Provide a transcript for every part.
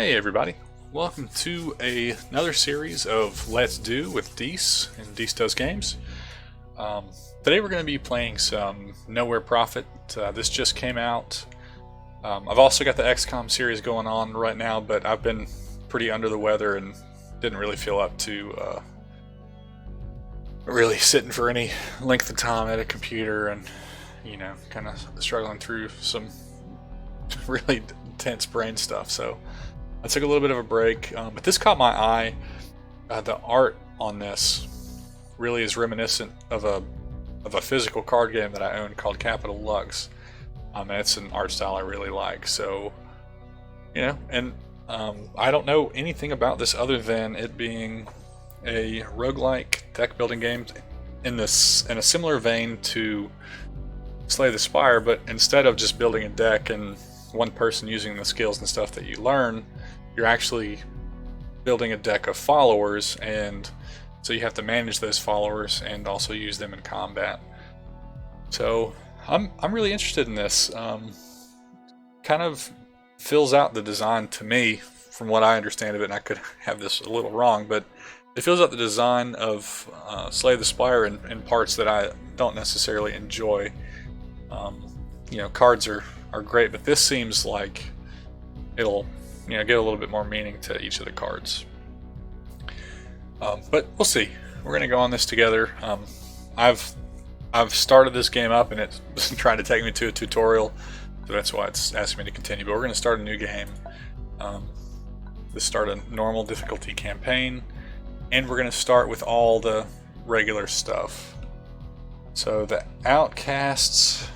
Hey everybody, welcome to another series of Let's Do with Dees and Dees Does Games. Today we're going to be playing some Nowhere Profit. This just came out. I've also got the XCOM series going on right now, but I've been pretty under the weather and didn't really feel up to really sitting for any length of time at a computer and, kind of struggling through some really intense brain stuff. So I took a little bit of a break, but this caught my eye. The art on this really is reminiscent of a physical card game that I own called Capital Lux. And it's an art style I really like. So, I don't know anything about this other than it being a roguelike deck building game in a similar vein to Slay the Spire, but instead of just building a deck and one person using the skills and stuff that you learn, you're actually building a deck of followers, and so you have to manage those followers and also use them in combat. So I'm really interested in this. Kind of fills out the design to me, from what I understand of it, and I could have this a little wrong, but it fills out the design of Slay the Spire in parts that I don't necessarily enjoy. Cards are great, but this seems like it'll give a little bit more meaning to each of the cards. But we'll see. We're going to go on this together. I've started this game up and it's trying to take me to a tutorial, so that's why it's asking me to continue. But we're going to start a new game. Let's start a normal difficulty campaign, and we're going to start with all the regular stuff. So the outcasts.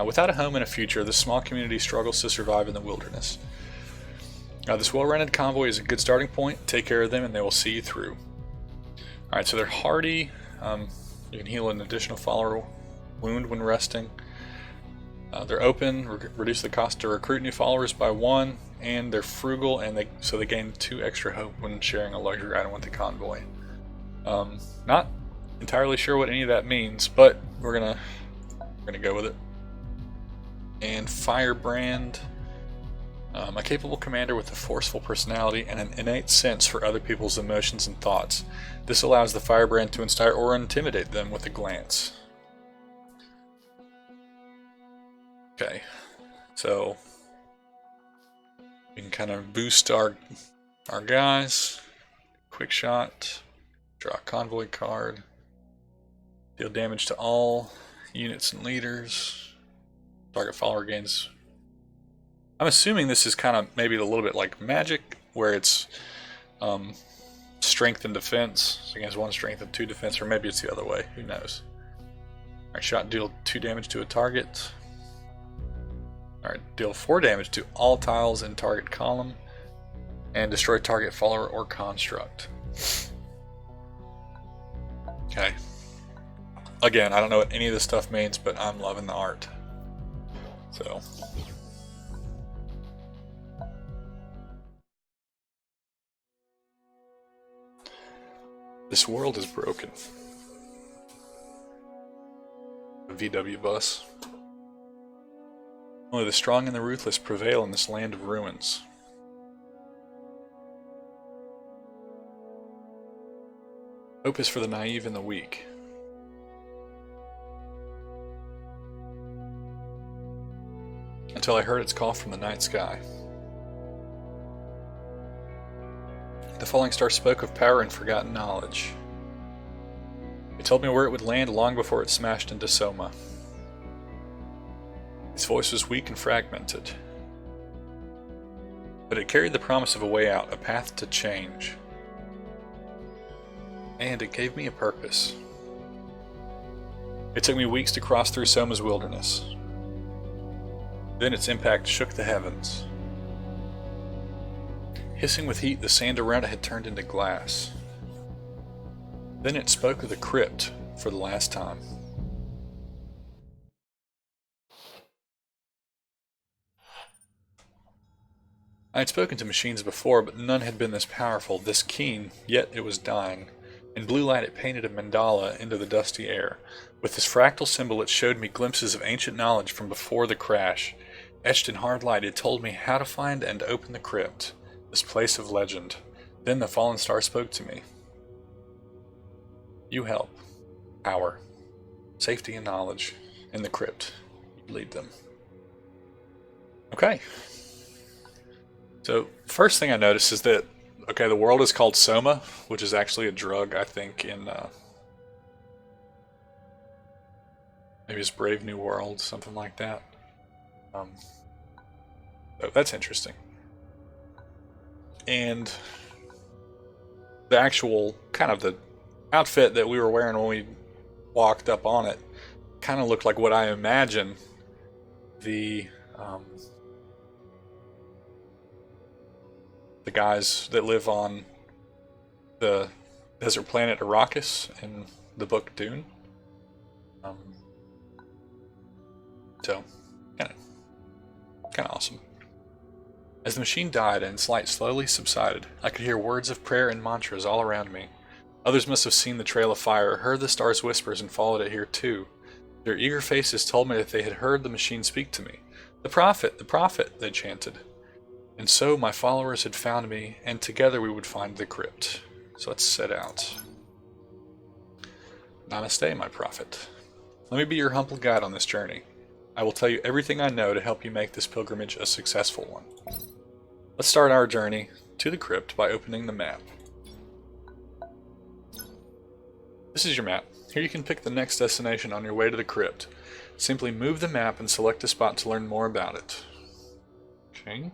Without a home and a future, this small community struggles to survive in the wilderness. This well-rented convoy is a good starting point. Take care of them and they will see you through. Alright, so they're hardy. You can heal an additional follower wound when resting. They're open, reduce the cost to recruit new followers by 1, and they're frugal, and so they gain 2 extra hope when sharing a luxury item with the convoy. Not entirely sure what any of that means, but we're gonna go with it. And Firebrand. A capable commander with a forceful personality and an innate sense for other people's emotions and thoughts. This allows the Firebrand to inspire or intimidate them with a glance. Okay, so we can kind of boost our guys. Quick shot, draw a convoy card, deal damage to all units and leaders. Target follower gains. I'm assuming this is kind of maybe a little bit like Magic, where it's strength and defense. So against 1 strength and 2 defense, or maybe it's the other way. Who knows? Alright, shot, deal 2 damage to a target. Alright, deal 4 damage to all tiles in target column, and destroy target follower or construct. Okay. Again, I don't know what any of this stuff means, but I'm loving the art. So. This world is broken. A VW bus. Only the strong and the ruthless prevail in this land of ruins. Hope is for the naive and the weak. Until I heard its call from the night sky. The falling star spoke of power and forgotten knowledge. It told me where it would land long before it smashed into Soma. Its voice was weak and fragmented, but it carried the promise of a way out, a path to change. And it gave me a purpose. It took me weeks to cross through Soma's wilderness. Then its impact shook the heavens. Hissing with heat, the sand around it had turned into glass. Then it spoke of the crypt for the last time. I had spoken to machines before, but none had been this powerful, this keen, yet it was dying. In blue light it painted a mandala into the dusty air. With this fractal symbol it showed me glimpses of ancient knowledge from before the crash. Etched in hard light, it told me how to find and open the crypt. this place of legend. Then the fallen star spoke to me. You help, power, safety and knowledge in the crypt. You lead them. Okay. So first thing I noticed is that, okay, the world is called Soma, which is actually a drug, I think, in maybe it's Brave New World, something like that. So that's interesting. And the actual kind of the outfit that we were wearing when we walked up on it kind of looked like what I imagine the guys that live on the desert planet Arrakis in the book Dune. So, kind of awesome. As the machine died and its light slowly subsided, I could hear words of prayer and mantras all around me. Others must have seen the trail of fire, heard the star's whispers, and followed it here too. Their eager faces told me that they had heard the machine speak to me. The prophet, they chanted. And so my followers had found me, and together we would find the crypt. So let's set out. Namaste, my prophet. Let me be your humble guide on this journey. I will tell you everything I know to help you make this pilgrimage a successful one. Let's start our journey to the crypt by opening the map. This is your map. Here you can pick the next destination on your way to the crypt. Simply move the map and select a spot to learn more about it. Okay.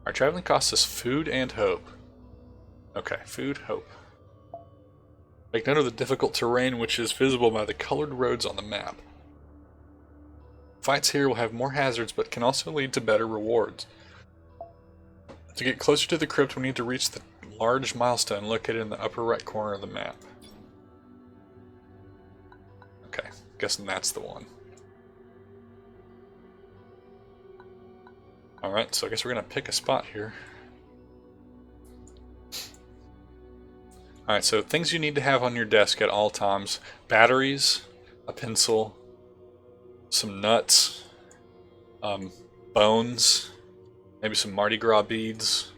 Our traveling costs us food and hope. Okay, food, hope. Make note of the difficult terrain which is visible by the colored roads on the map. Fights here will have more hazards but can also lead to better rewards. To get closer to the crypt we need to reach the large milestone located in the upper right corner of the map. Okay, guessing that's the one. Alright, so I guess we're going to pick a spot here. Alright, so things you need to have on your desk at all times. Batteries, a pencil, some nuts, bones, maybe some Mardi Gras beads.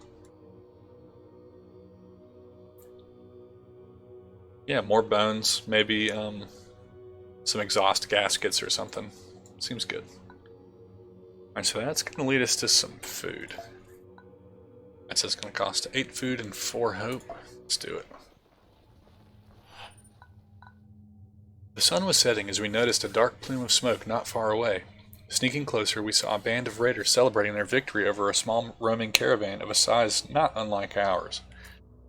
Yeah, more bones, maybe some exhaust gaskets or something. Seems good. Alright, so that's going to lead us to some food. That says it's going to cost 8 food and 4 hope. Let's do it. The sun was setting as we noticed a dark plume of smoke not far away. Sneaking closer, we saw a band of raiders celebrating their victory over a small roaming caravan of a size not unlike ours.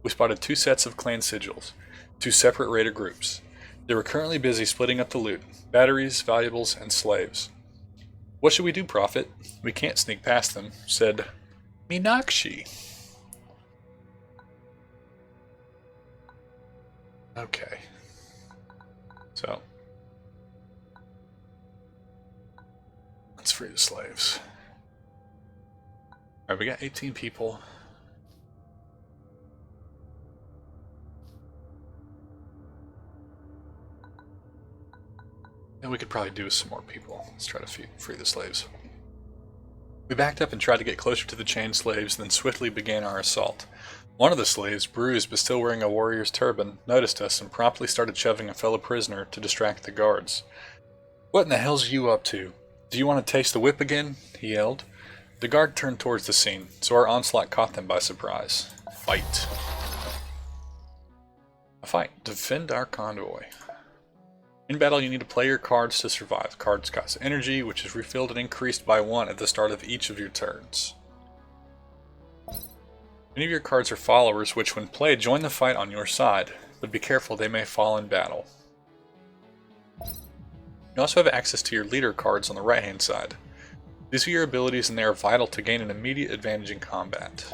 We spotted 2 sets of clan sigils, 2 separate raider groups. They were currently busy splitting up the loot, batteries, valuables, and slaves. What should we do, Prophet? We can't sneak past them, said Meenakshi. Okay. So, let's free the slaves. Alright, we got 18 people. And we could probably do with some more people. Let's try to free the slaves. We backed up and tried to get closer to the chained slaves, then swiftly began our assault. One of the slaves, bruised but still wearing a warrior's turban, noticed us and promptly started shoving a fellow prisoner to distract the guards. What in the hell's you up to? Do you want to taste the whip again? He yelled. The guard turned towards the scene, so our onslaught caught them by surprise. Fight. A fight. Defend our convoy. In battle, you need to play your cards to survive. Cards cost energy, which is refilled and increased by 1 at the start of each of your turns. Many of your cards are followers, which when played join the fight on your side, but be careful, they may fall in battle. You also have access to your leader cards on the right hand side. These are your abilities and they are vital to gain an immediate advantage in combat.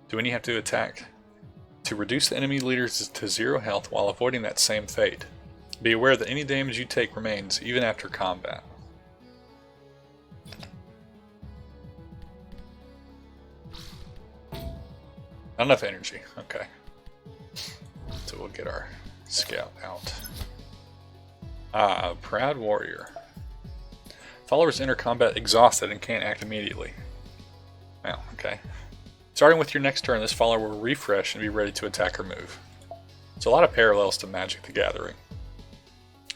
Do any have to attack? To reduce the enemy leaders to 0 health while avoiding that same fate. Be aware that any damage you take remains even after combat. Not enough energy, okay. So we'll get our scout out. Ah, proud warrior. Followers enter combat exhausted and can't act immediately. Wow, okay. Starting with your next turn, this follower will refresh and be ready to attack or move. So a lot of parallels to Magic the Gathering.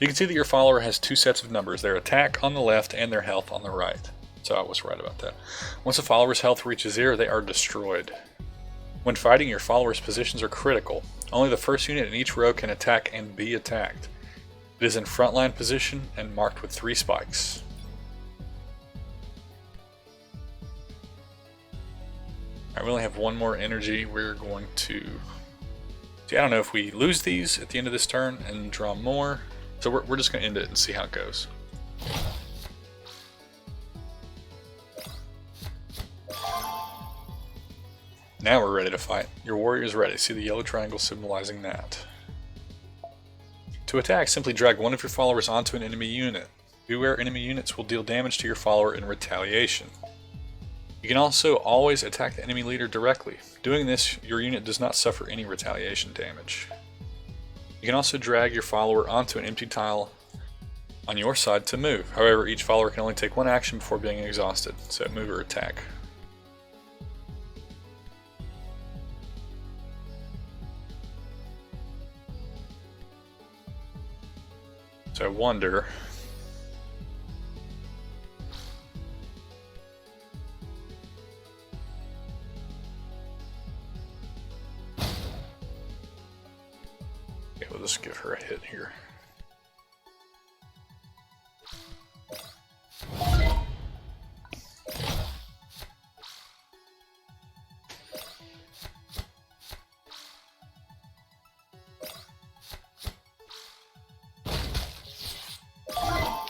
You can see that your follower has two sets of numbers, their attack on the left and their health on the right. So I was right about that. Once a follower's health reaches 0, they are destroyed. When fighting, your follower's positions are critical. Only the first unit in each row can attack and be attacked. It is in frontline position and marked with 3 spikes. I really have one more energy. We're going to... See, I don't know if we lose these at the end of this turn and draw more. So we're just going to end it and see how it goes. Now we're ready to fight. Your warrior is ready. See the yellow triangle symbolizing that. To attack, simply drag one of your followers onto an enemy unit. Beware, enemy units will deal damage to your follower in retaliation. You can also always attack the enemy leader directly. Doing this, your unit does not suffer any retaliation damage. You can also drag your follower onto an empty tile on your side to move. However, each follower can only take one action before being exhausted, so move or attack. So I wonder... We'll just give her a hit here.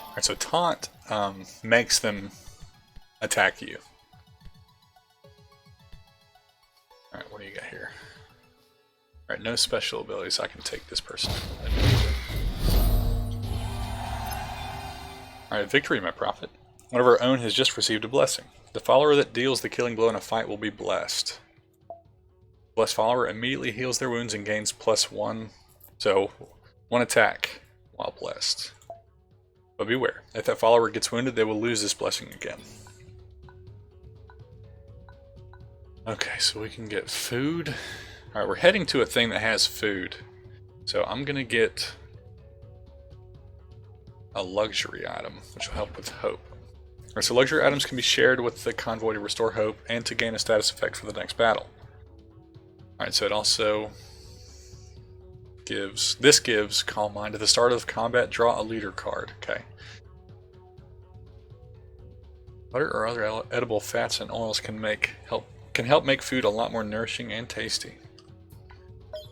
Alright, so taunt makes them attack you. Alright, what do you got here? Alright, no special abilities. I can take this person. Alright, victory, my prophet. One of our own has just received a blessing. The follower that deals the killing blow in a fight will be blessed. Blessed follower immediately heals their wounds and gains +1. So, 1 attack while blessed. But beware, if that follower gets wounded, they will lose this blessing again. Okay, so we can get food. Alright, we're heading to a thing that has food. So I'm going to get a luxury item, which will help with hope. Alright, so luxury items can be shared with the convoy to restore hope and to gain a status effect for the next battle. Alright, so it also gives... This gives Calm Mind. At the start of combat, draw a leader card. Okay. Butter or other edible fats and oils can help make food a lot more nourishing and tasty.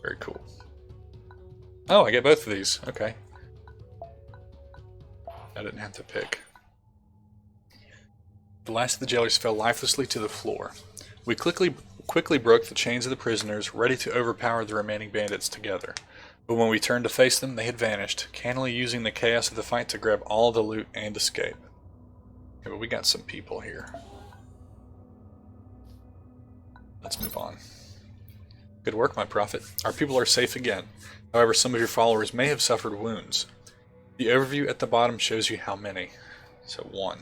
Very cool. Oh, I get both of these. Okay. I didn't have to pick. The last of the jailers fell lifelessly to the floor. We quickly broke the chains of the prisoners, ready to overpower the remaining bandits together. But when we turned to face them, they had vanished, cannily using the chaos of the fight to grab all the loot and escape. Okay, but we got some people here. Let's move on. Good work, my prophet. Our people are safe again. However, some of your followers may have suffered wounds. The overview at the bottom shows you how many. So 1.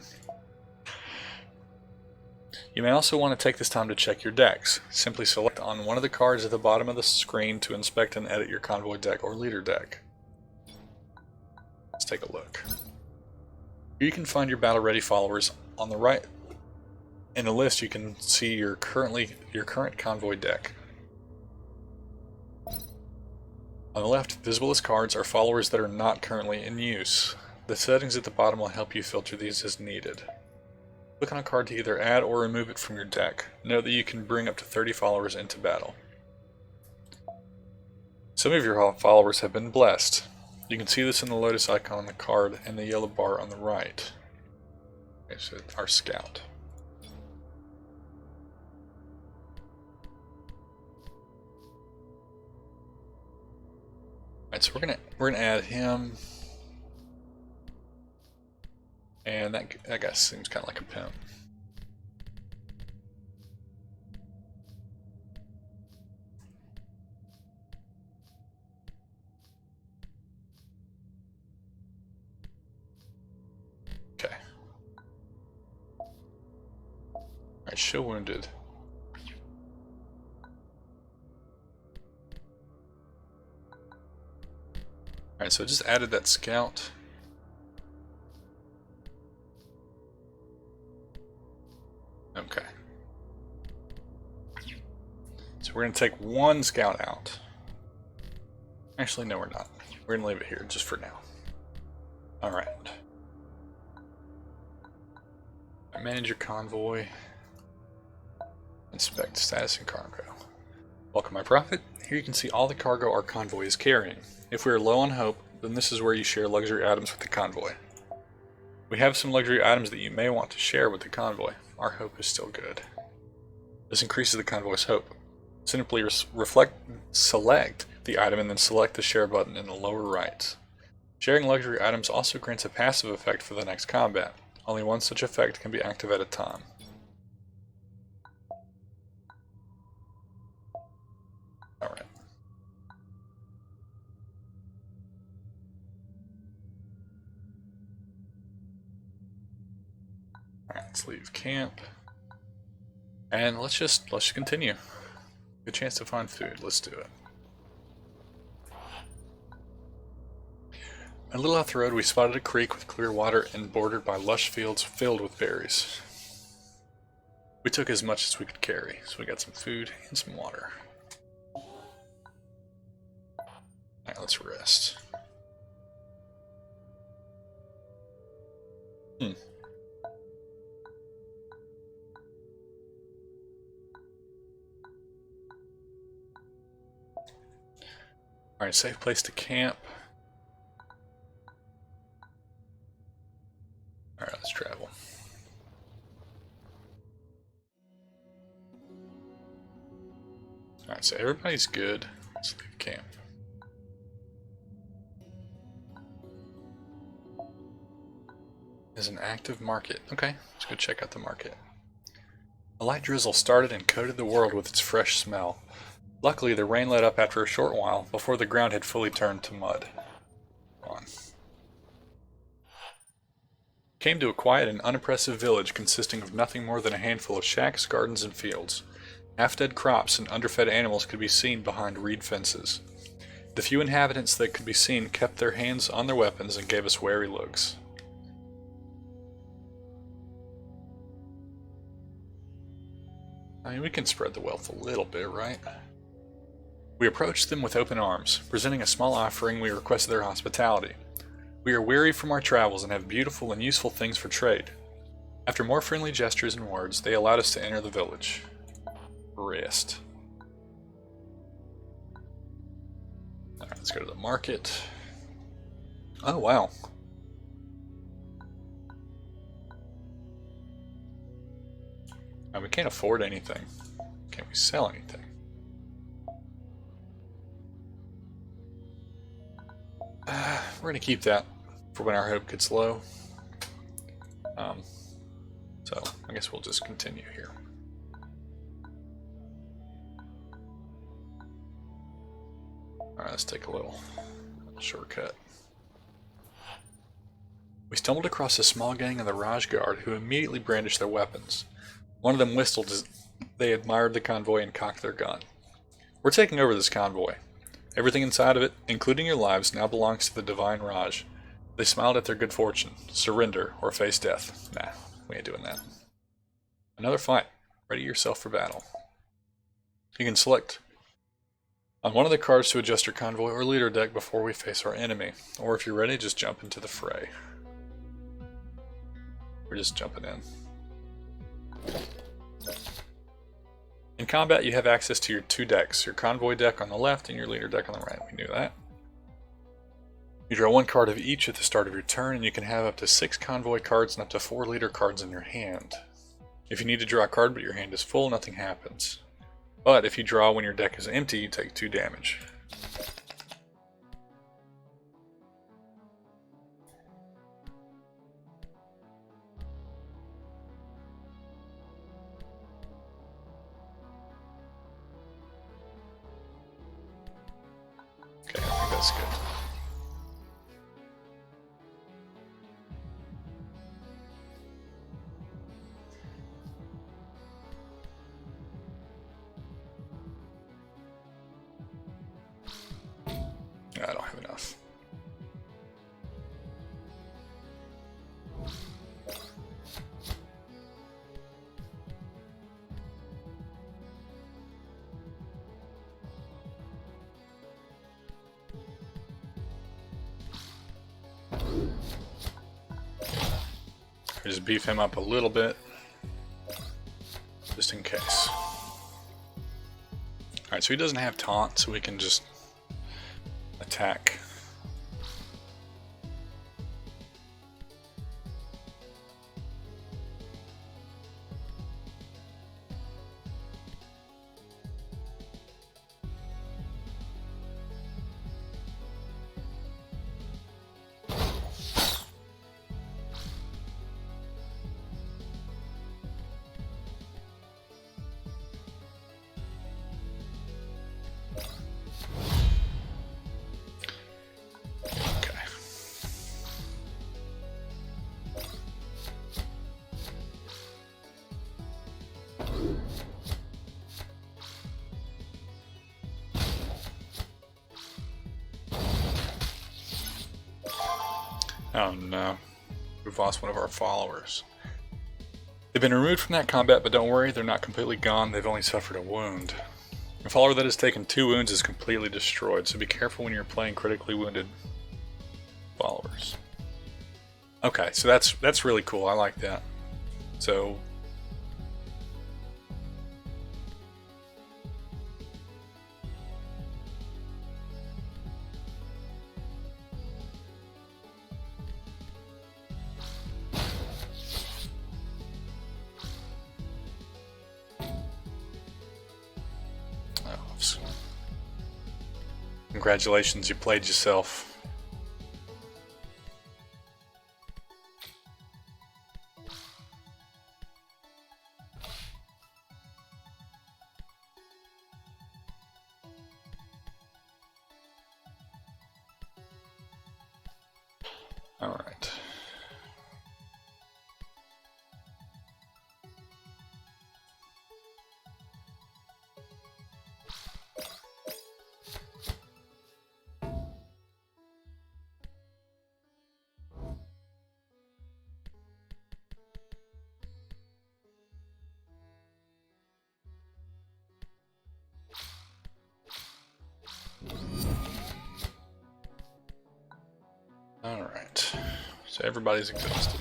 You may also want to take this time to check your decks. Simply select on one of the cards at the bottom of the screen to inspect and edit your convoy deck or leader deck. Let's take a look. You can find your battle-ready followers on the right. In the list, you can see your current convoy deck. On the left, visible as cards are followers that are not currently in use. The settings at the bottom will help you filter these as needed. Click on a card to either add or remove it from your deck. Note that you can bring up to 30 followers into battle. Some of your followers have been blessed. You can see this in the lotus icon on the card and the yellow bar on the right. Okay, so our scout. Alright, so we're gonna add him. And that guy seems kind of like a pimp. Okay. Alright, show wounded. Alright, so I just added that scout. Okay. So we're going to take one scout out. Actually, no, we're not. We're going to leave it here just for now. Alright. Manage your convoy. Inspect status and cargo. Welcome, my prophet. Here you can see all the cargo our convoy is carrying. If we are low on hope, then this is where you share luxury items with the convoy. We have some luxury items that you may want to share with the convoy. Our hope is still good. This increases the convoy's hope. Simply select the item and then select the share button in the lower right. Sharing luxury items also grants a passive effect for the next combat. Only one such effect can be active at a time. Alright. Alright, let's leave camp. And let's just continue. Good chance to find food. Let's do it. A little off the road, we spotted a creek with clear water and bordered by lush fields filled with berries. We took as much as we could carry, so we got some food and some water. Alright, let's rest. Alright, safe place to camp. Alright, let's travel. Alright, so everybody's good. Let's leave camp. There's an active market. Okay, let's go check out the market. A light drizzle started and coated the world with its fresh smell. Luckily, the rain let up after a short while, before the ground had fully turned to mud. Came to a quiet and unimpressive village consisting of nothing more than a handful of shacks, gardens, and fields. Half-dead crops and underfed animals could be seen behind reed fences. The few inhabitants that could be seen kept their hands on their weapons and gave us wary looks. I mean, we can spread the wealth a little bit, right? We approached them with open arms. Presenting a small offering, we requested their hospitality. We are weary from our travels and have beautiful and useful things for trade. After more friendly gestures and words, they allowed us to enter the village. Rest. Alright, let's go to the market. Oh, wow. We can't afford anything. Can't we sell anything? We're gonna keep that for when our hope gets low. So I guess we'll just continue here. Alright, let's take a little shortcut. We stumbled across a small gang of the Raj Guard who immediately brandished their weapons. One of them whistled as they admired the convoy and cocked their gun. We're taking over this convoy. Everything inside of it, including your lives, now belongs to the Divine Raj. They smiled at their good fortune. Surrender or face death. Nah, we ain't doing that. Another fight. Ready yourself for battle. You can select on one of the cards to adjust your convoy or leader deck before we face our enemy. Or if you're ready, just jump into the fray. We're just jumping in. In combat, you have access to your two decks, your convoy deck on the left and your leader deck on the right. We knew that. You draw one card of each at the start of your turn, and you can have up to 6 convoy cards and up to 4 leader cards in your hand. If you need to draw a card but your hand is full, nothing happens. But if you draw when your deck is empty, you take 2 damage. Okay, I think that's good. We just beef him up a little bit, just in case. Alright, so he doesn't have taunt, so we can just attack. Oh no, we've lost one of our followers. They've been removed from that combat, but don't worry, they're not completely gone, they've only suffered a wound. A follower that has taken 2 wounds is completely destroyed, so be careful when you're playing critically wounded followers. Okay, so that's really cool, I like that. So congratulations, you played yourself. All right. Alright, so everybody's exhausted.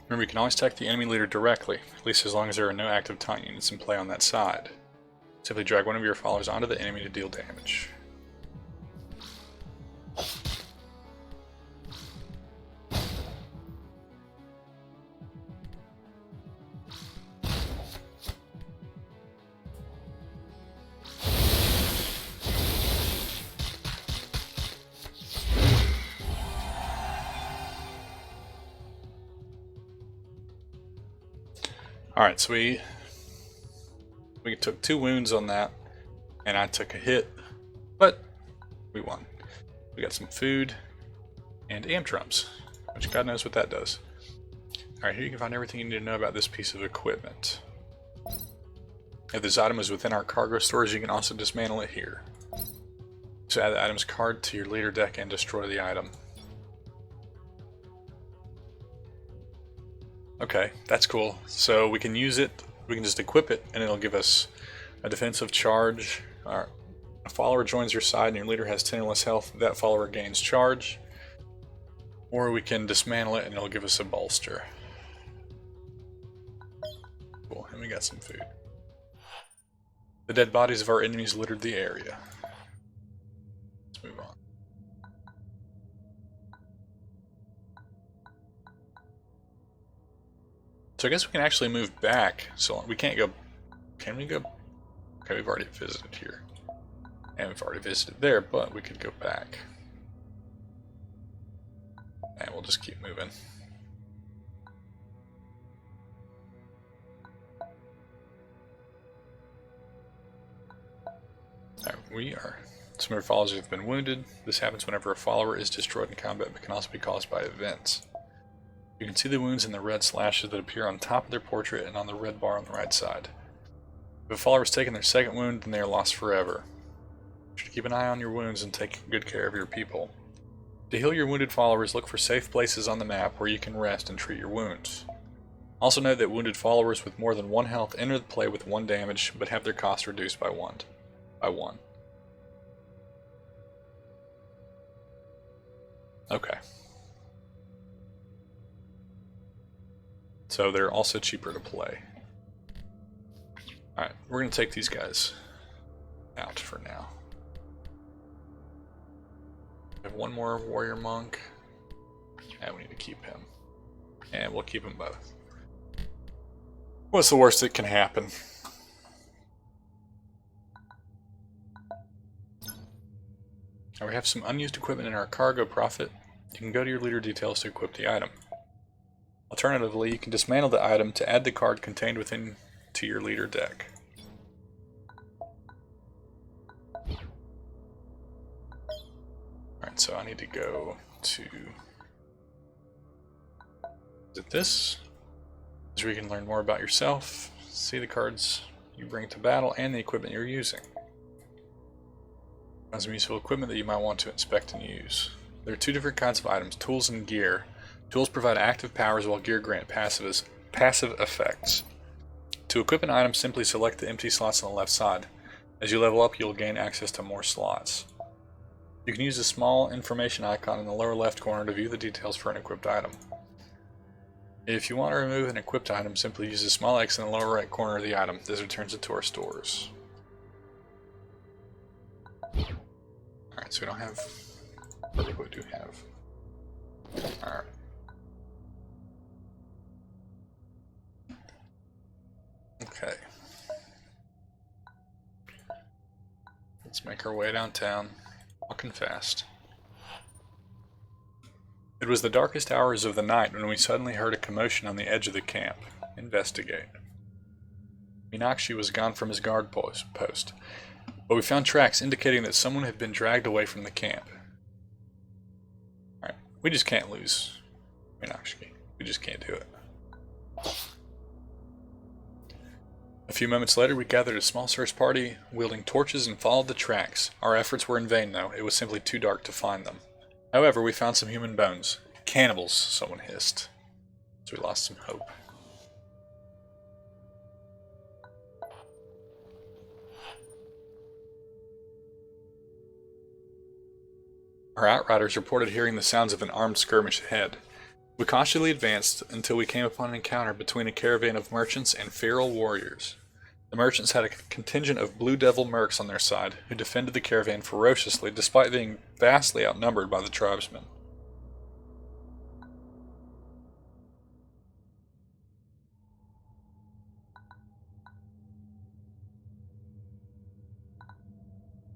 Remember, you can always attack the enemy leader directly, at least as long as there are no active taunt units in play on that side. Simply drag one of your followers onto the enemy to deal damage. Alright, so we took 2 wounds on that, and I took a hit, but we won. We got some food and amp drums, which God knows what that does. Alright, here you can find everything you need to know about this piece of equipment. If this item is within our cargo stores, you can also dismantle it here. So add the item's card to your leader deck and destroy the item. Okay, that's cool. So we can use it, we can just equip it, and it'll give us a defensive charge. A follower joins your side and your leader has 10 or less health, that follower gains charge. Or we can dismantle it and it'll give us a bolster. Cool, and we got some food. The dead bodies of our enemies littered the area. Let's move on. So I guess we can actually move back, so we can't go, can we go? Okay, we've already visited here. And we've already visited there, but we could go back. And we'll just keep moving. Some of your followers have been wounded. This happens whenever a follower is destroyed in combat, but can also be caused by events. You can see the wounds in the red slashes that appear on top of their portrait and on the red bar on the right side. If a follower has taken their second wound, then they are lost forever. You should keep an eye on your wounds and take good care of your people. To heal your wounded followers, look for safe places on the map where you can rest and treat your wounds. Also note that wounded followers with more than 1 health enter the play with 1 damage, but have their cost reduced by 1. by 1. Okay. So they're also cheaper to play. Alright, we're going to take these guys out for now. We have one more warrior monk. And we need to keep him. And we'll keep them both. What's the worst that can happen? Now we have some unused equipment in our cargo profit. You can go to your leader details to equip the item. Alternatively, you can dismantle the item to add the card contained within to your leader deck. Alright, so I need to go to... Is it this? This is where you can learn more about yourself, see the cards you bring to battle, and the equipment you're using. Find some useful equipment that you might want to inspect and use. There are 2 different kinds of items, tools and gear. Tools provide active powers while gear grant passive effects. To equip an item, simply select the empty slots on the left side. As you level up, you'll gain access to more slots. You can use the small information icon in the lower left corner to view the details for an equipped item. If you want to remove an equipped item, simply use the small X in the lower right corner of the item. This returns it to our stores. Alright, so we don't have... What do we do have? Alright. Okay. Let's make our way downtown, walking fast. It was the darkest hours of the night when we suddenly heard a commotion on the edge of the camp. Investigate. Meenakshi was gone from his guard post, but we found tracks indicating that someone had been dragged away from the camp. Alright, we just can't lose Meenakshi. We just can't do it. A few moments later, we gathered a small search party, wielding torches, and followed the tracks. Our efforts were in vain, though. It was simply too dark to find them. However, we found some human bones. Cannibals, someone hissed. So we lost some hope. Our outriders reported hearing the sounds of an armed skirmish ahead. We cautiously advanced until we came upon an encounter between a caravan of merchants and feral warriors. The merchants had a contingent of Blue Devil mercs on their side, who defended the caravan ferociously despite being vastly outnumbered by the tribesmen.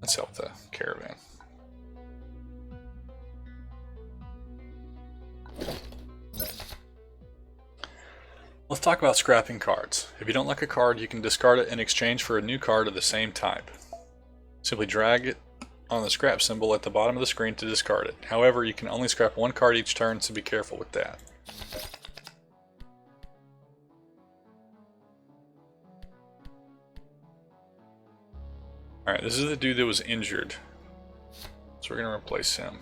Let's help the caravan. Let's talk about scrapping cards. If you don't like a card, you can discard it in exchange for a new card of the same type. Simply drag it on the scrap symbol at the bottom of the screen to discard it. However, you can only scrap one card each turn, so be careful with that. Alright, this is the dude that was injured. So we're going to replace him.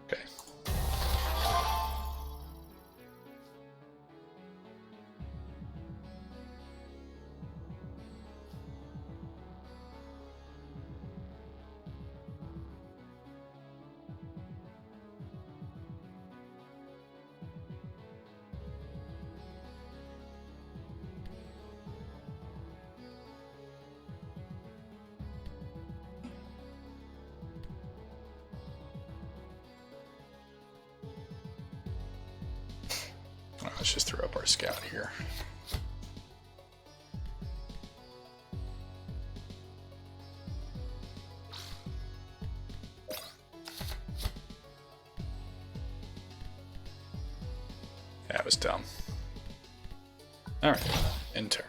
Okay. Let's just throw up our scout here. That was dumb. Alright, in turn.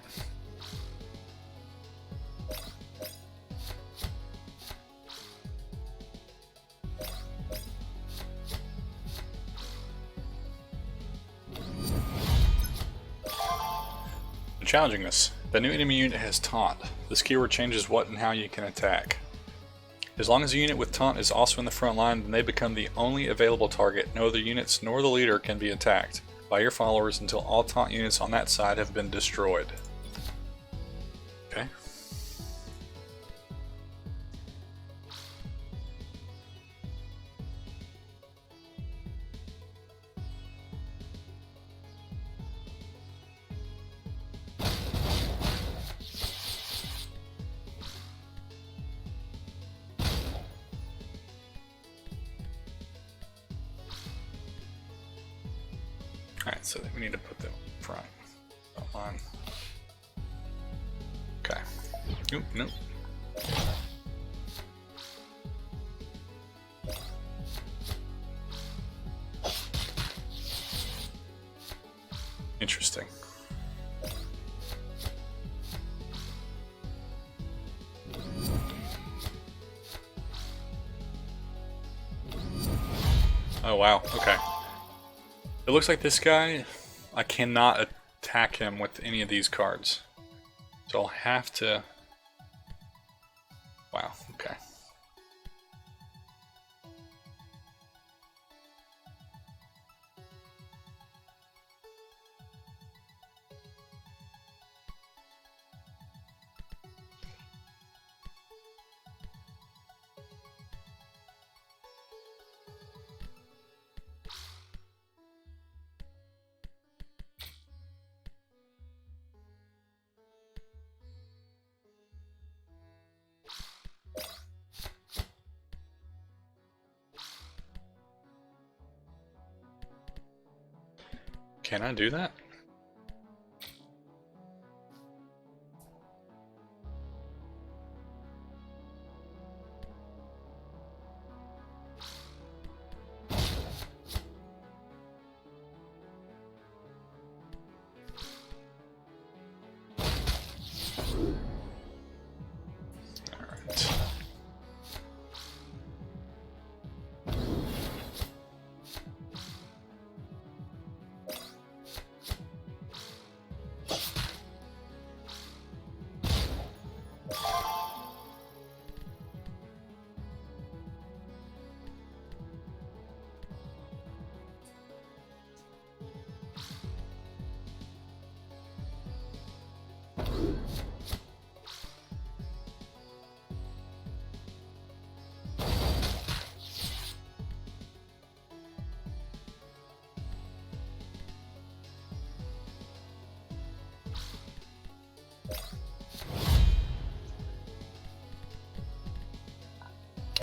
Challenging this. The new enemy unit has Taunt. This keyword changes what and how you can attack. As long as a unit with Taunt is also in the front line, then they become the only available target. No other units nor the leader can be attacked by your followers until all Taunt units on that side have been destroyed. Okay. Alright, so we need to put the front on. Okay. Oop, nope. Interesting. Oh wow, okay. It looks like this guy, I cannot attack him with any of these cards. So I'll have to... Wow, okay. Can I do that?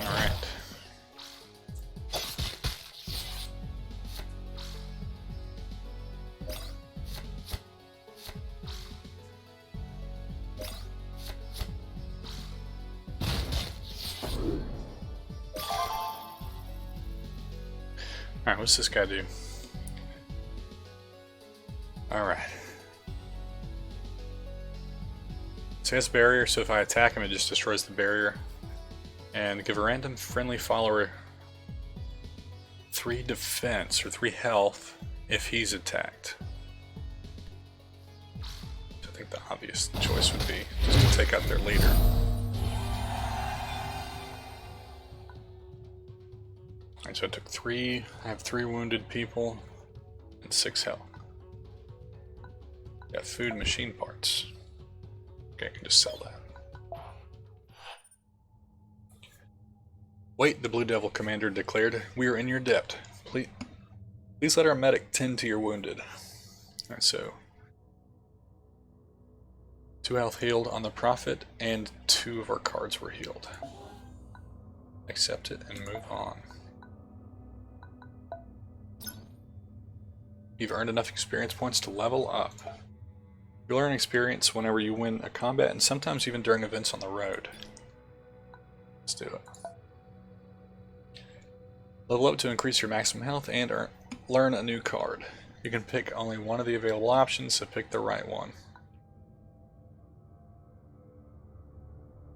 Alright. Alright, what's this guy do? Alright. So he has barrier, so if I attack him, it just destroys the barrier. And give a random friendly follower 3 defense or 3 health if he's attacked. So I think the obvious choice would be just to take out their leader. Alright, so I took 3. I have 3 wounded people and 6 health. Got food, machine parts. Okay, I can just sell that. Wait, the Blue Devil commander declared. We are in your debt. Please let our medic tend to your wounded. Alright, so 2 health healed on the Prophet, and 2 of our cards were healed. Accept it and move on. You've earned enough experience points to level up. You learn experience whenever you win a combat, and sometimes even during events on the road. Let's do it. Level up to increase your maximum health and learn a new card. You can pick only one of the available options, so pick the right one.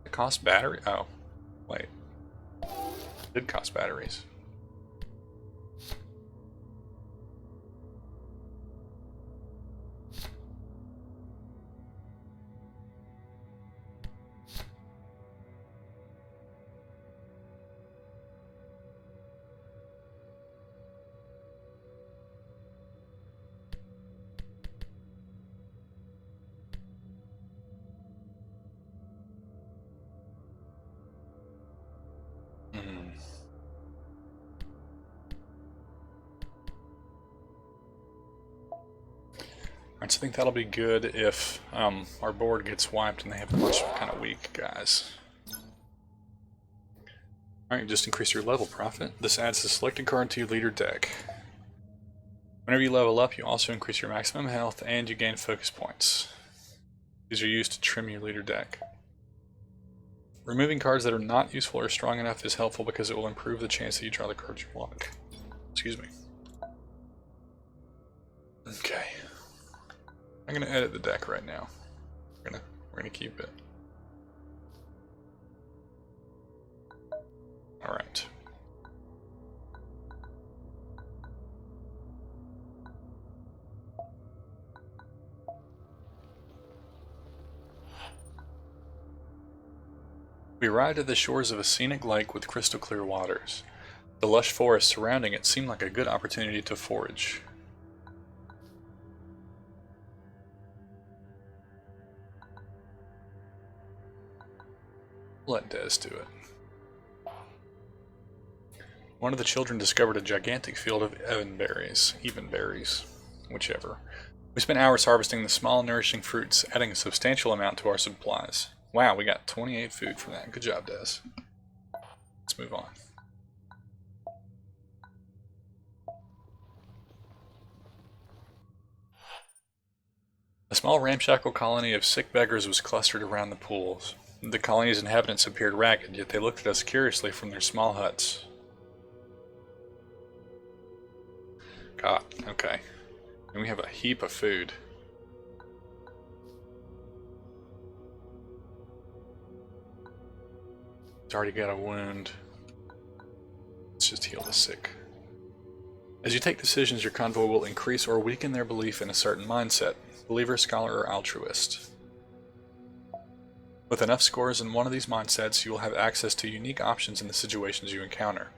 It costs battery? Oh, wait. It did cost batteries. Alright, so I think that'll be good if our board gets wiped and they have a bunch of kind of weak guys. Alright, just increase your level, Prophet. This adds the selected card to your leader deck. Whenever you level up, you also increase your maximum health and you gain focus points. These are used to trim your leader deck. Removing cards that are not useful or strong enough is helpful because it will improve the chance that you draw the cards you want. Excuse me. Okay. I'm gonna edit the deck right now. We're gonna keep it. Alright. We arrived at the shores of a scenic lake with crystal clear waters. The lush forest surrounding it seemed like a good opportunity to forage. Let Des do it. One of the children discovered a gigantic field of evenberries, whichever. We spent hours harvesting the small, nourishing fruits, adding a substantial amount to our supplies. Wow, we got 28 food from that. Good job, Des. Let's move on. A small ramshackle colony of sick beggars was clustered around the pools. The colony's inhabitants appeared ragged, yet they looked at us curiously from their small huts. God, okay. And we have a heap of food. It's already got a wound. Let's just heal the sick. As you take decisions, your convoy will increase or weaken their belief in a certain mindset. Believer, scholar, or altruist. With enough scores in one of these mindsets, you will have access to unique options in the situations you encounter.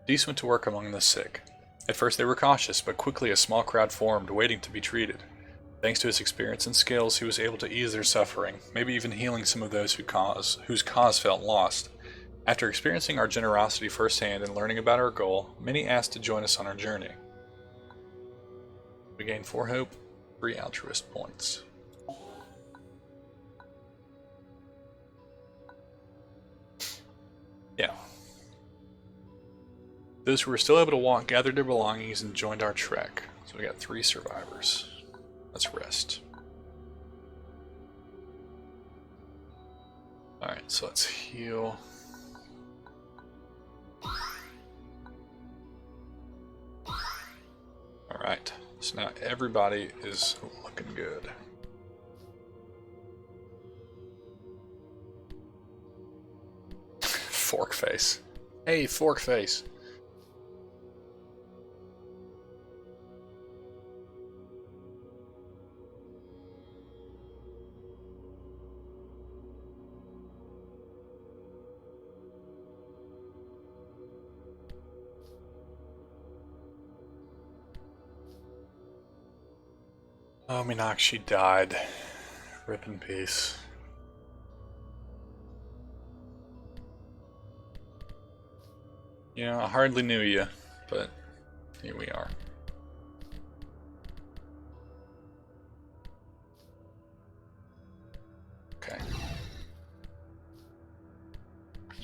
Dees went to work among the sick. At first they were cautious, but quickly a small crowd formed, waiting to be treated. Thanks to his experience and skills, he was able to ease their suffering, maybe even healing some of those whose cause felt lost. After experiencing our generosity firsthand and learning about our goal, many asked to join us on our journey. We gained 4 hope, 3 altruist points. Yeah. Those who were still able to walk gathered their belongings and joined our trek. So we got 3 survivors. Let's rest. Alright, so let's heal. Alright, so now everybody is looking good. Fork face. Hey, fork face. Oh, Meenakshi died. Rip in peace. You know, I hardly knew you, but here we are. Okay.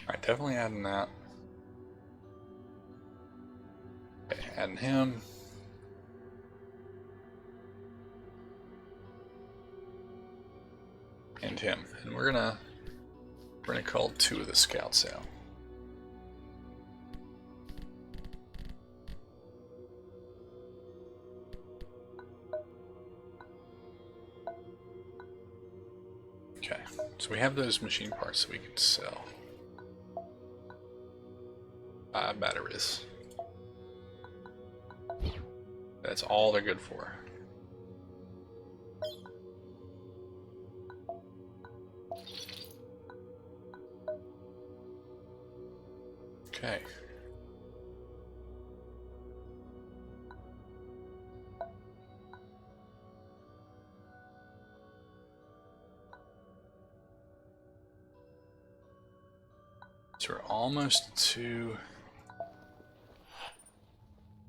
Alright, definitely adding that. Okay, adding him. And him. And we're gonna call 2 of the scouts out. Okay, so we have those machine parts that we can sell. 5 batteries. That's all they're good for. Okay. So we're almost to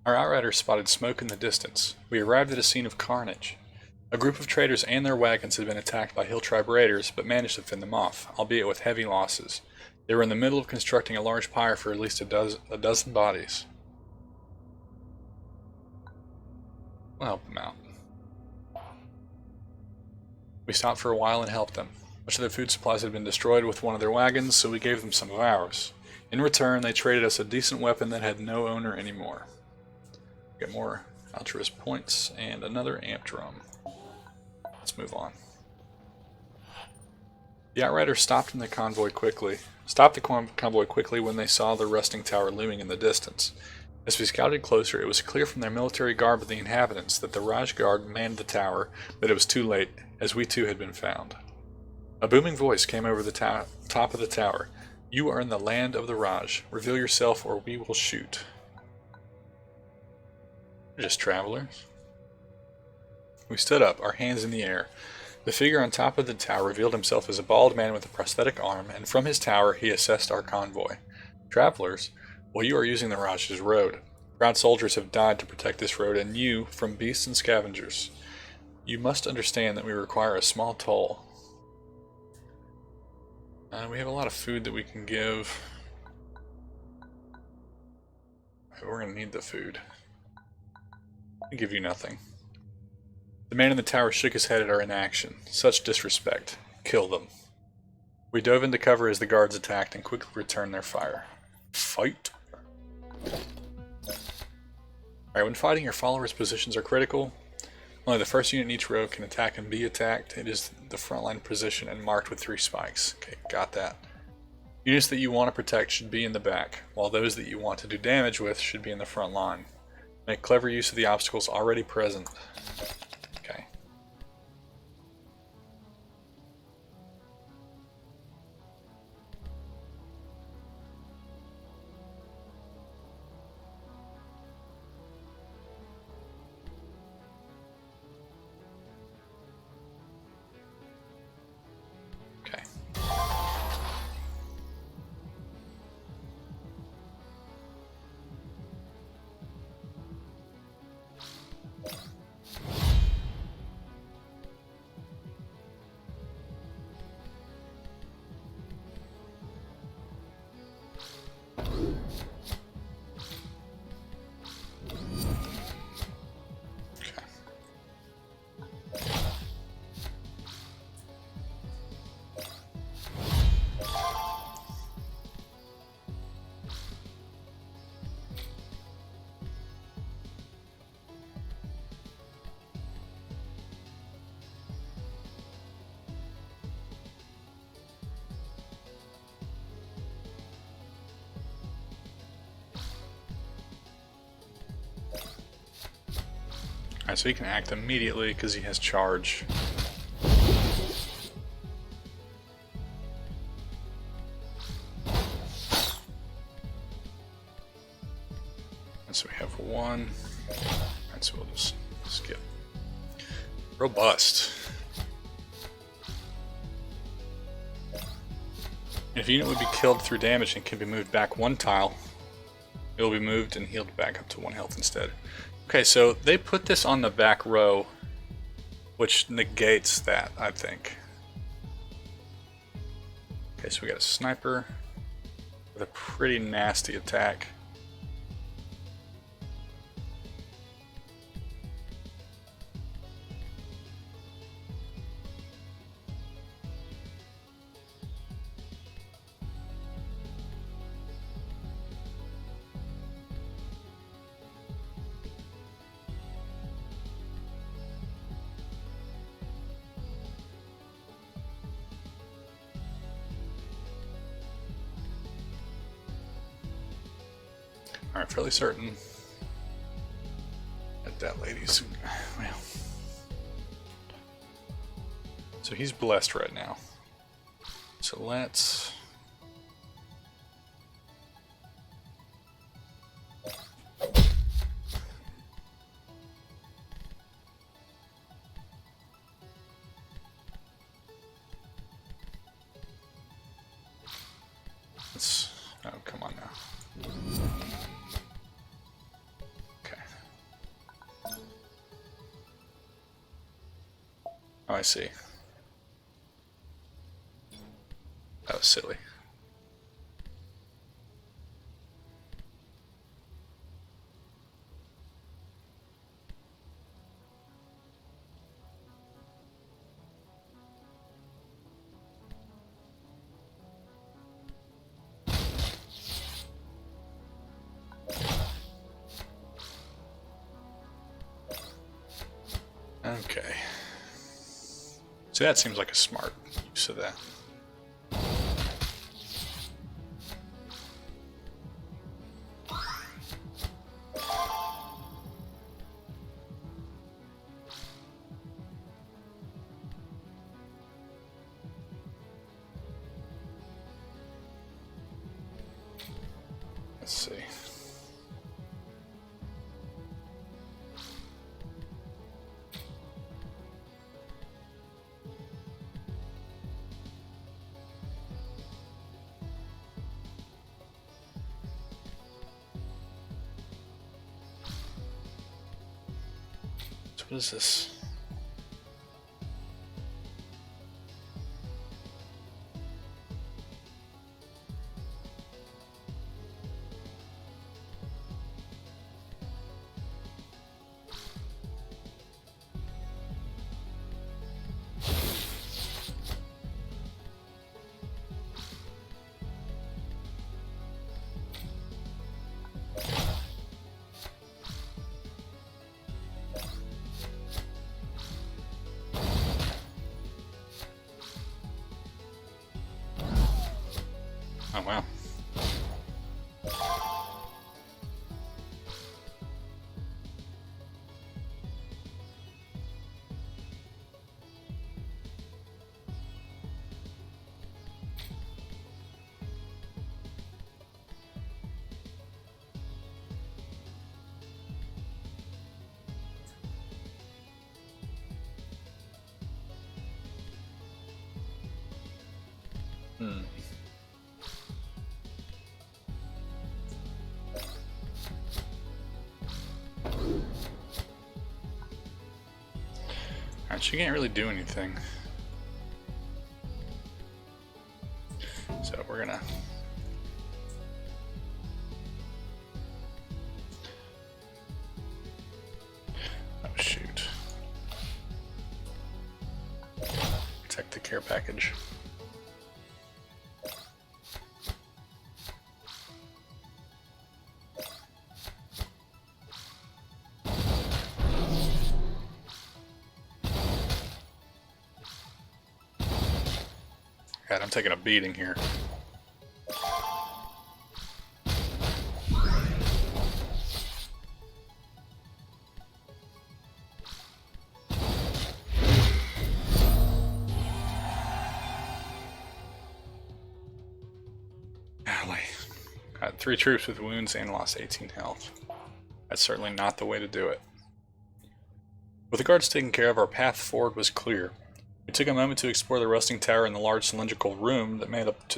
Our outriders spotted smoke in the distance. We arrived at a scene of carnage. A group of traders and their wagons had been attacked by Hill Tribe raiders, but managed to fend them off, albeit with heavy losses. They were in the middle of constructing a large pyre for at least a dozen bodies. We'll help them out. We stopped for a while and helped them. Much of their food supplies had been destroyed with one of their wagons, so we gave them some of ours. In return, they traded us a decent weapon that had no owner anymore. Get more altruist points and another amp drum. Let's move on. The Outriders stopped the convoy quickly when they saw the rusting tower looming in the distance. As we scouted closer, it was clear from their military garb of the inhabitants that the Raj Guard manned the tower, but it was too late, as we too had been found. A booming voice came over the top of the tower. "You are in the land of the Raj. Reveal yourself or we will shoot." We're just travelers. We stood up, our hands in the air. The figure on top of the tower revealed himself as a bald man with a prosthetic arm, and from his tower he assessed our convoy. "Travelers? Well, you are using the Raj's road. Proud soldiers have died to protect this road, and you, from beasts and scavengers. You must understand that we require a small toll." We have a lot of food that we can give. We're going to need the food. I'll give you nothing. The man in the tower shook his head at our inaction. Such disrespect. Kill them. We dove into cover as the guards attacked and quickly returned their fire. Fight. Alright, when fighting, your followers' positions are critical. Only the first unit in each row can attack and be attacked. It is the frontline position and marked with 3 spikes. Okay, got that. Units that you want to protect should be in the back, while those that you want to do damage with should be in the front line. Make clever use of the obstacles already present. Okay. Okay. Alright, so he can act immediately because he has charge. And so we have 1. Alright, so we'll just skip. Robust. If a unit would be killed through damage and can be moved back 1 tile, it will be moved and healed back up to 1 health instead. Okay, so they put this on the back row, which negates that, I think. Okay, so we got a sniper with a pretty nasty attack. Alright, fairly certain that lady's... well... So he's blessed right now. So let's... oh, come on now. Okay. I see. That was silly. Okay. So that seems like a smart use of that. Let's see. So what is this? Oh, wow. Alright, she can't really do anything. So we're gonna... Oh, shoot. Protect the care package. God, I'm taking a beating here. Golly. Got 3 troops with wounds and lost 18 health. That's certainly not the way to do it. With the guards taken care of, our path forward was clear. We took a moment to explore the rusting tower and the large cylindrical room that made up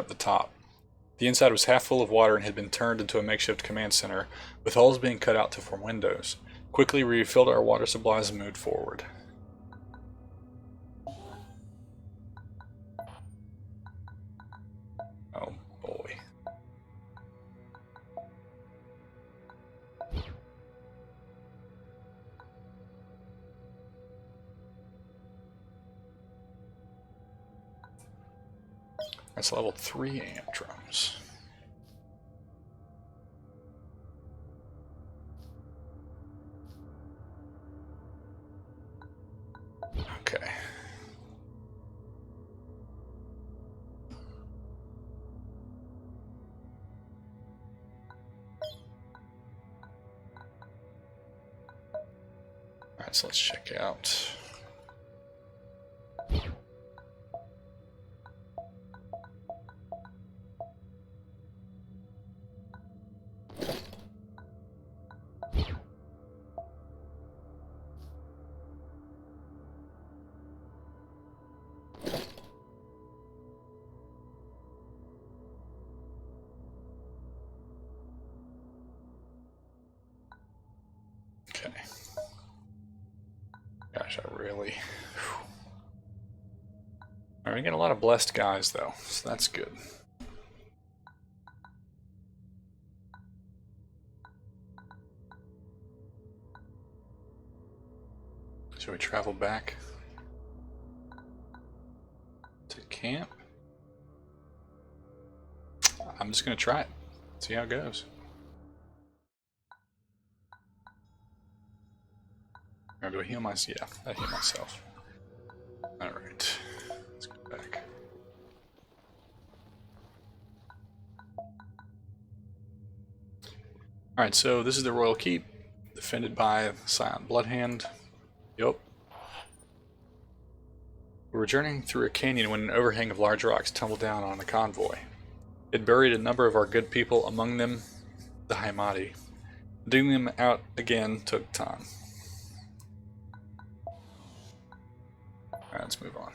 the top. The inside was half full of water and had been turned into a makeshift command center, with holes being cut out to form windows. Quickly, we refilled our water supplies and moved forward. Oh boy. That's level 3 amp drums. Okay. Alright, so let's check out. Okay. Gosh, I really... Alright, we get a lot of blessed guys though, so that's good. Shall we travel back to camp? I'm just gonna try it. See how it goes. Or do I heal myself? Yeah, I heal myself. Alright. Let's go back. Alright, so this is the Royal Keep, defended by the Silent Bloodhand. Yup. We were journeying through a canyon when an overhang of large rocks tumbled down on the convoy. It buried a number of our good people, among them the Haimati. Digging them out again took time. Alright, let's move on.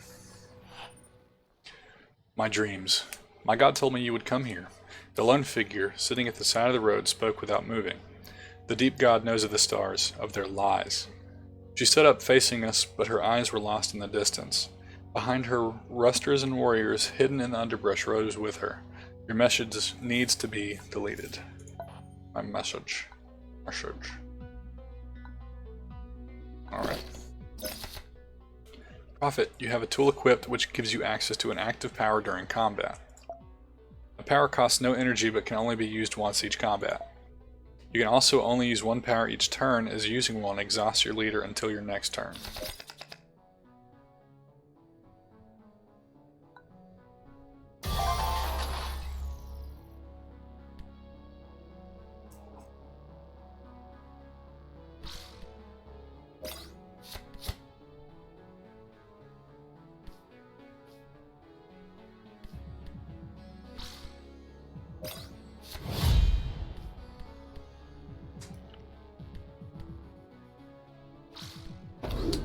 My dreams. My God told me you would come here. The lone figure, sitting at the side of the road, spoke without moving. The deep God knows of the stars, of their lies. She stood up facing us, but her eyes were lost in the distance. Behind her, rusters and warriors hidden in the underbrush rose with her. Your message needs to be deleted. My message. Alright. Prophet, you have a tool equipped which gives you access to an active power during combat. The power costs no energy but can only be used once each combat. You can also only use one power each turn, as using one exhausts your leader until your next turn.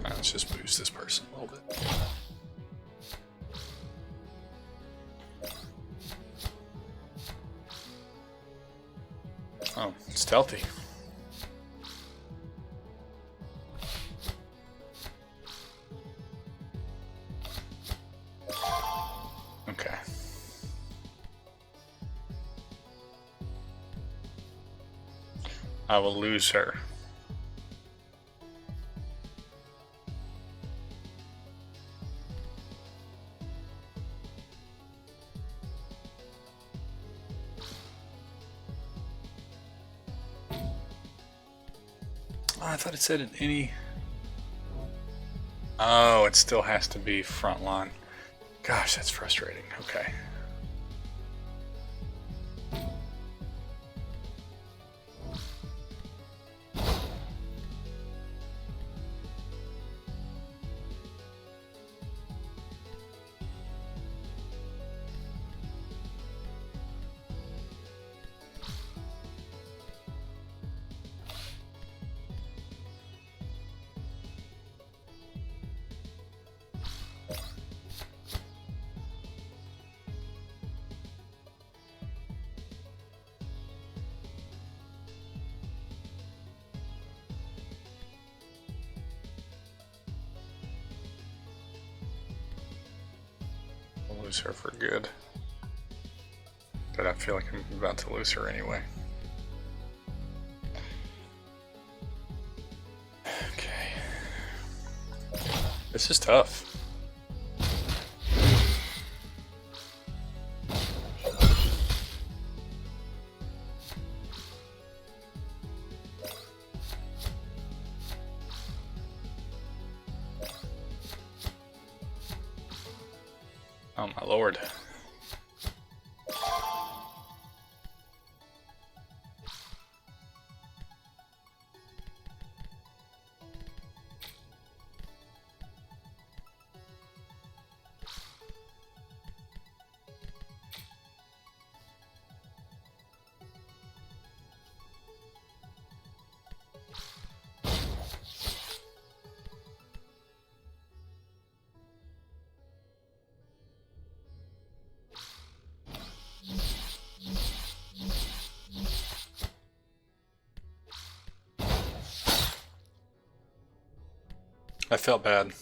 Let's just boost this person a little bit. Oh, stealthy. Okay. I will lose her. Oh, I thought it said in any... Oh, it still has to be frontline. Gosh, that's frustrating. Okay. I'll lose her for good. But I feel like I'm about to lose her anyway. Okay. This is tough. Oh my lord. I felt bad.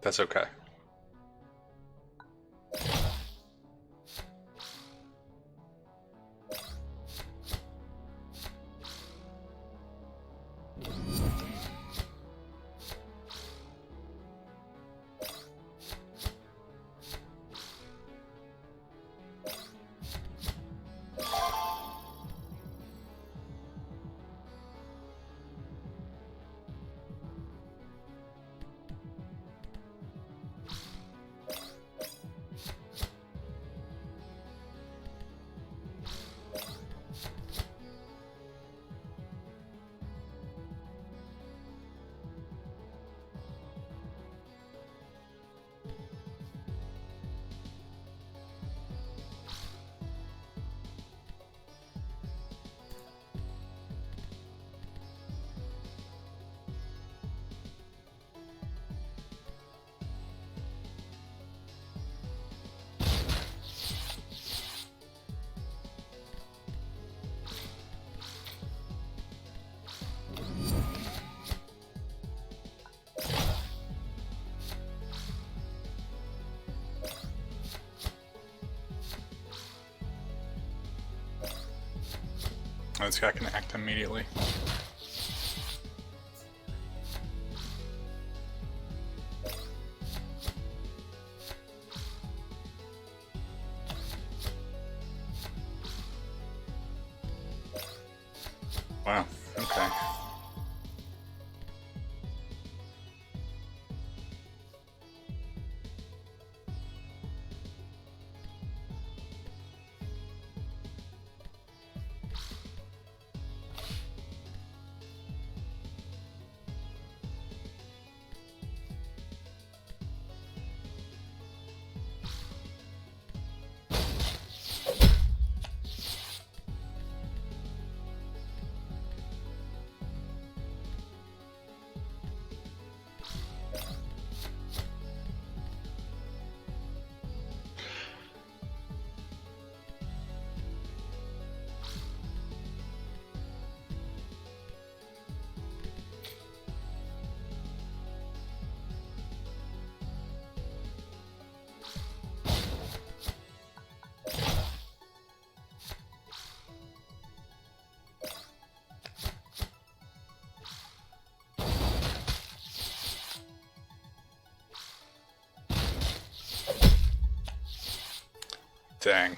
That's okay. this guy can act immediately. Wow, okay. Dang.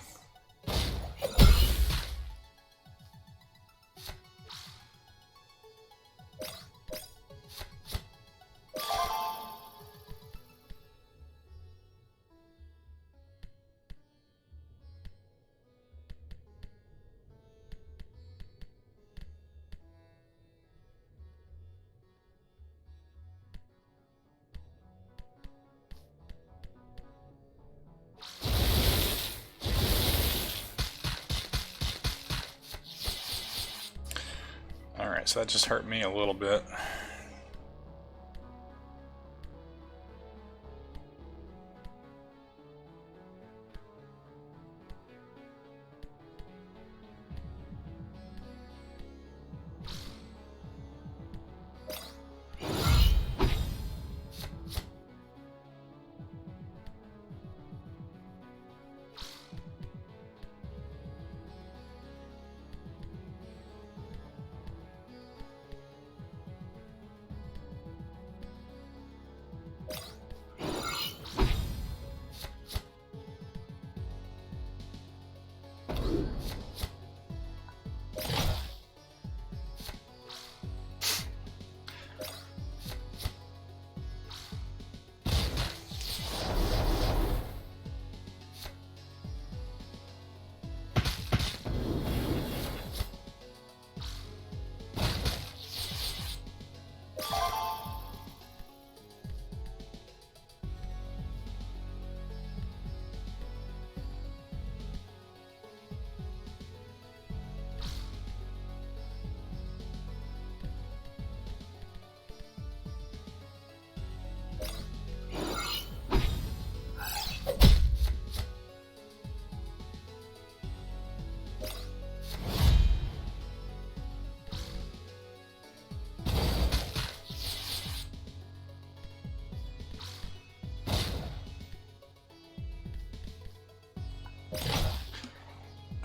Alright, so that just hurt me a little bit.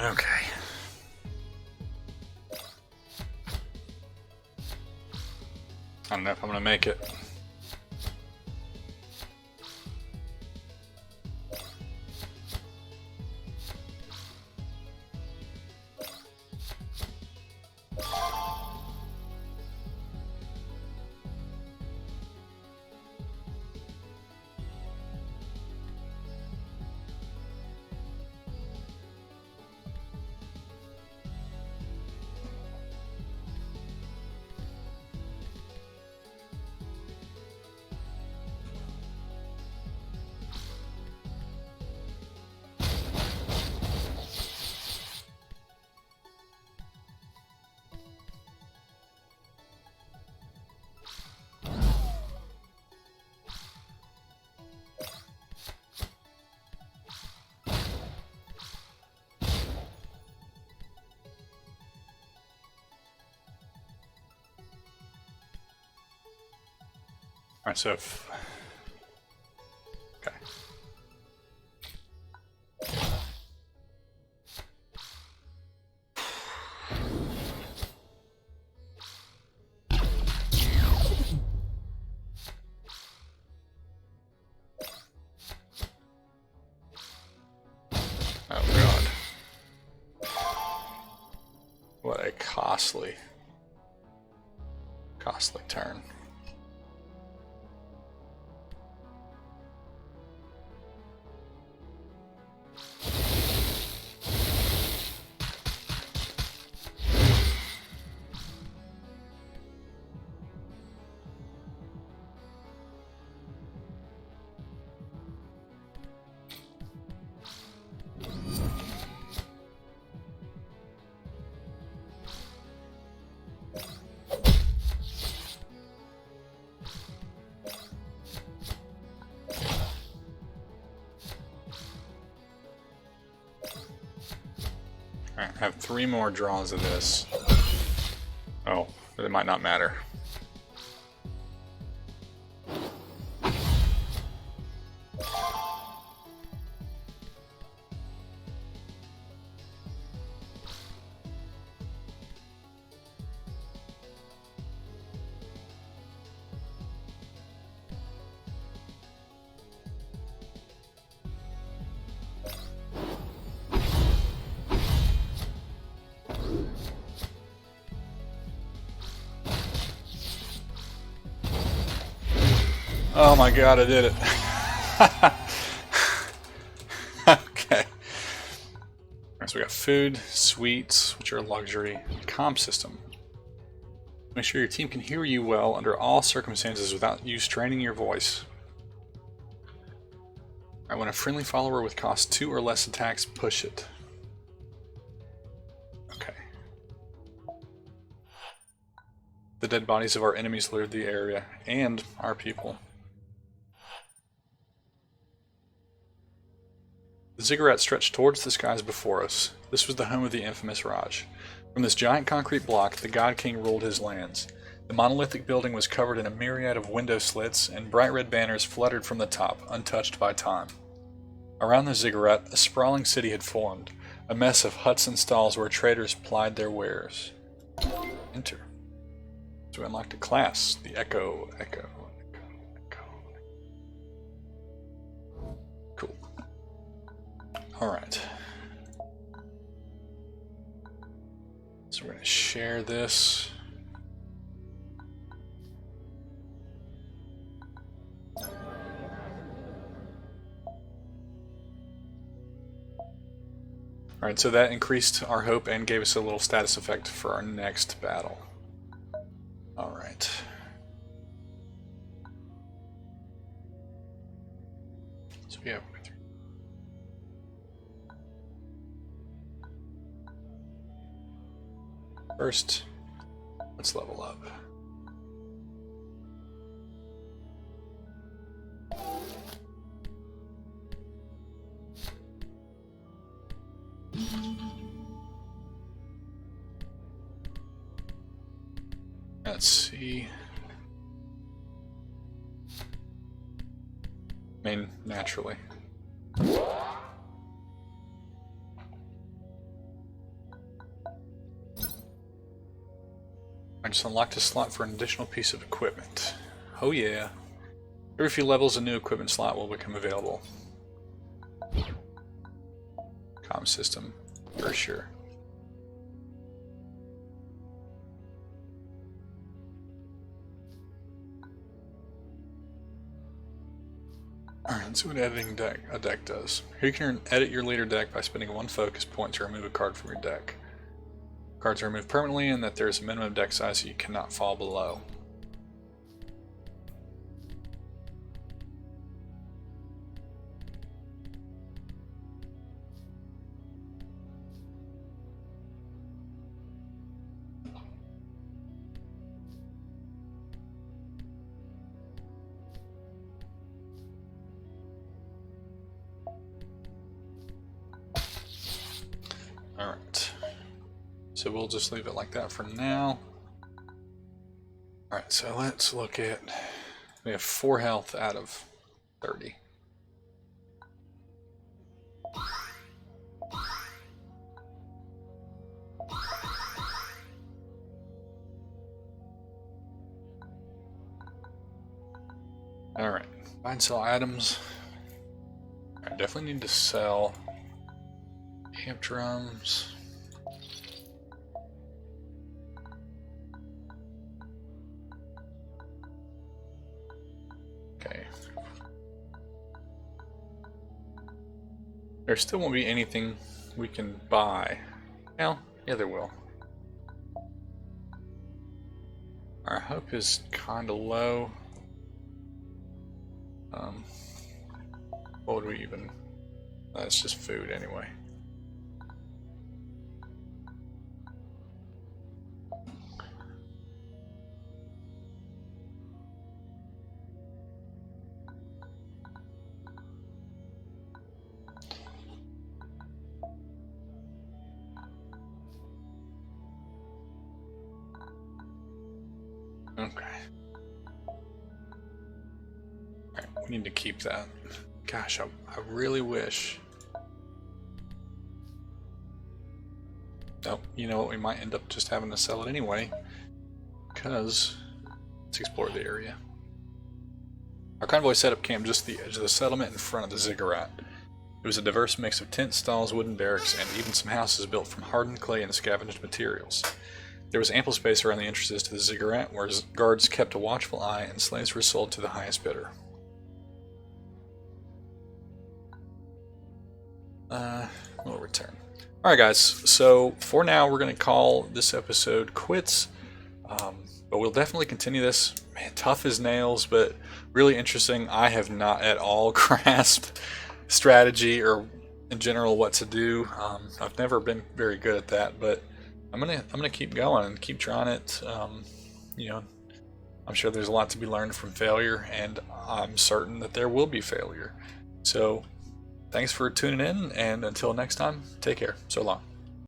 Okay. I don't know if I'm gonna make it. Alright, so if... Okay. a costly turn. Alright, I have 3 more draws of this. Oh, but it might not matter. Oh my god, I did it. Okay. Alright, so we got food, sweets, which are a luxury, comm system. Make sure your team can hear you well under all circumstances without you straining your voice. Alright, when a friendly follower with cost 2 or less attacks, push it. Okay. The dead bodies of our enemies littered the area, and our people. The ziggurat stretched towards the skies before us. This was the home of the infamous Raj. From this giant concrete block, the God King ruled his lands. The monolithic building was covered in a myriad of window slits, and bright red banners fluttered from the top, untouched by time. Around the ziggurat, a sprawling city had formed, a mess of huts and stalls where traders plied their wares. Enter. So we unlocked a class, the Echo. Cool. Alright. So we're going to share this. Alright, so that increased our hope and gave us a little status effect for our next battle. Alright. So we have... First, let's level up. Let's see. I mean, naturally. I just unlocked a slot for an additional piece of equipment. Oh yeah. Every few levels, a new equipment slot will become available. Comm system, for sure. Alright, let's see what editing a deck does. Here you can edit your leader deck by spending 1 focus point to remove a card from your deck. Cards are removed permanently, and that there is a minimum deck size so you cannot fall below. Alright. So we'll just leave it like that for now. Alright, so let's look at... We have 4 health out of 30. Alright, buy and sell items. I definitely need to sell amp drums. There still won't be anything we can buy. Well, yeah, there will. Our hope is kind of low. What would we even... That's just food anyway. Okay. Alright, we need to keep that. Gosh, I really wish... Oh, you know what, we might end up just having to sell it anyway. Because... Let's explore the area. Our convoy set up camp just at the edge of the settlement in front of the ziggurat. It was a diverse mix of tents, stalls, wooden barracks, and even some houses built from hardened clay and scavenged materials. There was ample space around the entrances to the ziggurat, where guards kept a watchful eye, and slaves were sold to the highest bidder. We'll return. Alright guys, so for now we're going to call this episode quits, but we'll definitely continue this. Man, tough as nails, but really interesting. I have not at all grasped strategy or in general what to do. I've never been very good at that, but I'm gonna keep going and keep trying it. You know, I'm sure there's a lot to be learned from failure, and I'm certain that there will be failure. So thanks for tuning in, and until next time, take care. So long.